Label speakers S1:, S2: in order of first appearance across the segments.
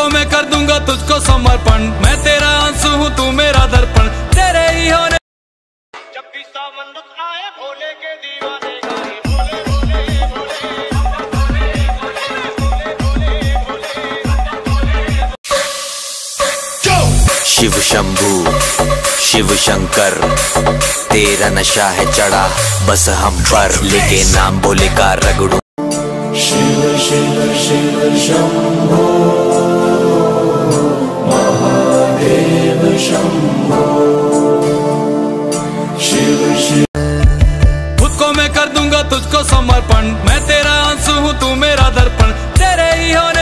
S1: को मैं कर दूंगा तुझको समर्पण, मैं तेरा आंसू हूँ तू मेरा दर्पण, तेरे ही होने।
S2: जब भी सावन रुत आए भोले के दीवाने गाए भोले भोले भोले भोले भोले भोले।
S3: शिव शंभू शिव शंकर तेरा नशा है चढ़ा बस हम पर, लेके नाम भोले का रगड़ू।
S4: शिव शिव शिव शंभो महादेव शंभो शिव शिव।
S1: खुद को मैं कर दूंगा तुझको समर्पण, मैं तेरा आंसू हूँ तू मेरा दर्पण, तेरे ही होने।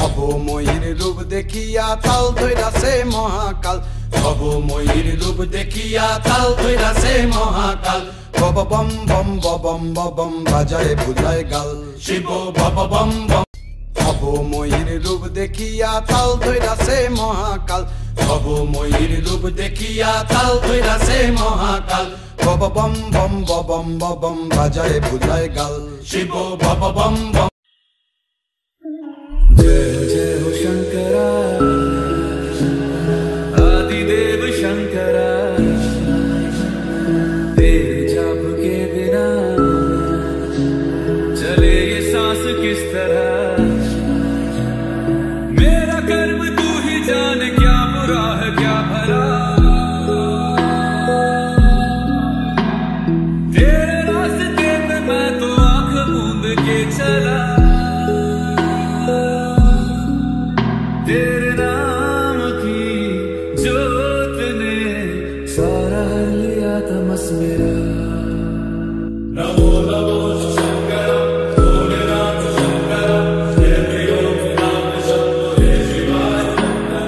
S5: अबो मोहिर रूप देखिया ताल धैरा से महाकाल, अबो मोहिर रूप देखिया ताल धैरा से महाकाल। बम बम बम बम बम बाजाए बुलाए गाल, शिवो बम बम बम। अबो मोहिर रूप देखिया ताल धैरा से महाकाल, अबो मोहिर रूप देखिया ताल धैरा से महाकाल। बम बम बम बम बम बाजाए बुलाए गाल, शिवो बम बम बम।
S4: जय जय हो शंकरा आदिदेव शंकरा, तेरे जाप के बिना चले ये सांस किस तरह। मेरा कर्म तू ही जाने क्या बुरा है क्या भला, तेरे रास्ते पे मैं तो आंख मूंद के चला। तेरे नाम की जोत ने सारा लिया तमस मेरा। नमो नमो शंकर भोलेनाथ शंकर, जय प्रियो नाम शंभो हे शिवाय।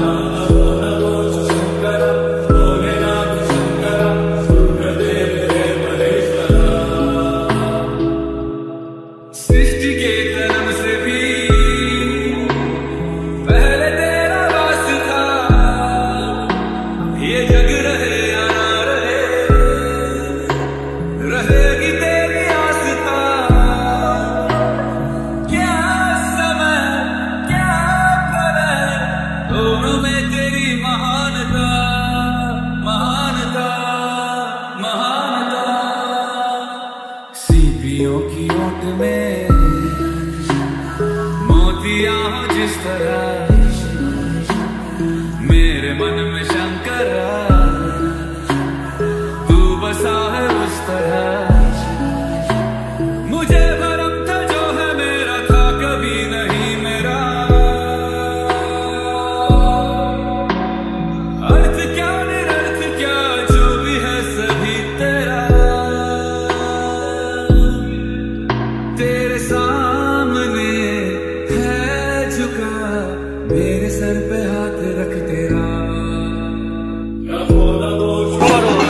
S4: नमो नमो शंकर भोलेनाथ शंकर, रुद्रदेव हे महेश्वरा। सृष्टि के कर्म से भी पहले तेरा वास था, ये जग रहे या ना रहे, रहेगी तेरी आस्था। क्या समय क्या प्रलय, दोनों में तेरी महानता महानता महानता। सीपियों की ओट में मोतियां हो जिस तरह, मेरे मन में शंकरा तू बसा है उस तरह। मुझे भरम था जो है मेरा था कभी नहीं मेरा, अर्थ क्या निरर्थ क्या जो भी है सभी तेरा। तेरे सामने है झुका मेरे सर पे हाथ रख तेरा। नमो नमो शंभो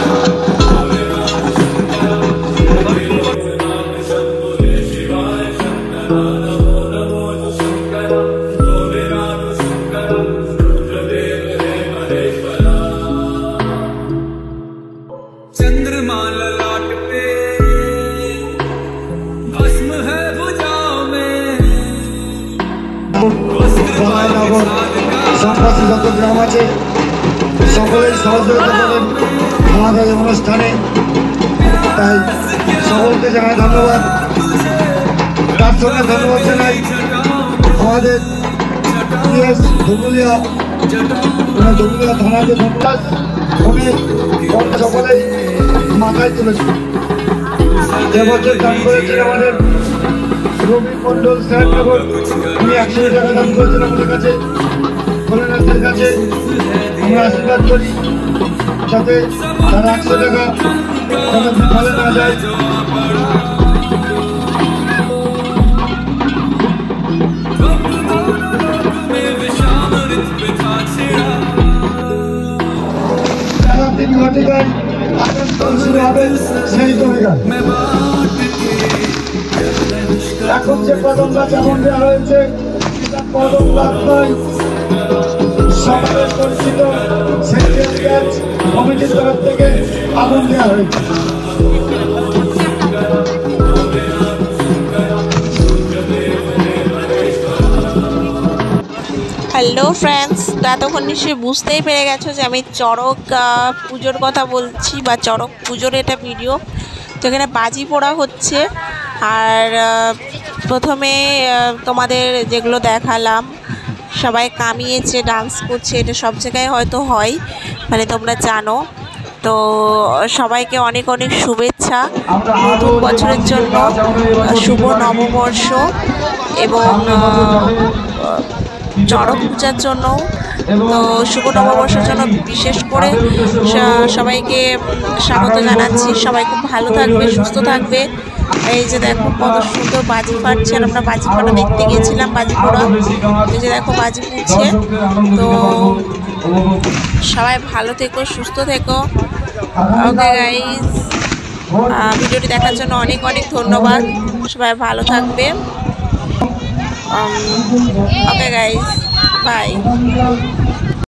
S4: हे शिवाय शंकर। नमो नमो शंकर भोलेनाथ शंकर, रुद्रदेव हे महेश्वरा। चंद्रमा ललाट पे भस्म है भुजाओं में,
S6: সম্প্রতি যত গ্রাম আছে সকলেই সহযোগিতা করেন আমাদের অনুষ্ঠানে, তাই সকলকে জানাই ধন্যবাদ। তার সঙ্গে ধন্যবাদ জানাই আমাদের ধুবুলিয়া থানাকে ধন্যবাদ, উনি সকলেই মাথায় তুলেছেন। এবছর দান করেছেন আমাদের রবি মন্ডল স্যার, এবং উনি 100 টাকা দান করেছেন আমাদের কাছে। ভোলেনাথের কাছে আমরা আশীর্বাদ করি যাতে তার 100 টাকা কোনো বিফলে না যায়। সারা 3 ঘটিকায় আনন্দ শুরু হবে সেই তরিকা। এখন যে কদম গাছ যেমন দেওয়া হয়েছে, কদম গাছ নয়, সকলের পরিচিত সেন্ট্রাল গাছ কমিটির তরফ থেকে আগুন দেওয়া হয়েছে।
S7: হ্যালো ফ্রেন্ডস, এতক্ষণ নিশ্চয়ই বুঝতেই পেরে গেছো যে আমি চড়ক পুজোর কথা বলছি বা চড়ক পুজোর এটা ভিডিও। তো এখানে বাজি পোড়া হচ্ছে। আর প্রথমে তোমাদের যেগুলো দেখালাম, সবাই কামিয়েছে, ডান্স করছে, এটা সব জায়গায় হয়তো হয়, মানে তোমরা জানো। তো সবাইকে অনেক অনেক শুভেচ্ছা নতুন বছরের জন্য, শুভ নববর্ষ এবং চড়ক পূজার জন্য। তো শুভ নববর্ষের জন্য বিশেষ করে সবাইকে স্বাগত জানাচ্ছি। সবাই খুব ভালো থাকবে, সুস্থ থাকবে। এই যে দেখো কত সুন্দর বাজি ফাটছে, আমরা বাজি ফাটা দেখতে গিয়েছিলাম, বাজি পোড়া। এই যে দেখো বাজি ফুটছে। তো সবাই ভালো থেকো, সুস্থ থেকো। ওকে গাইস, ভিডিওটি দেখার জন্য অনেক অনেক ধন্যবাদ। সবাই ভালো থাকবে। Okay guys, by.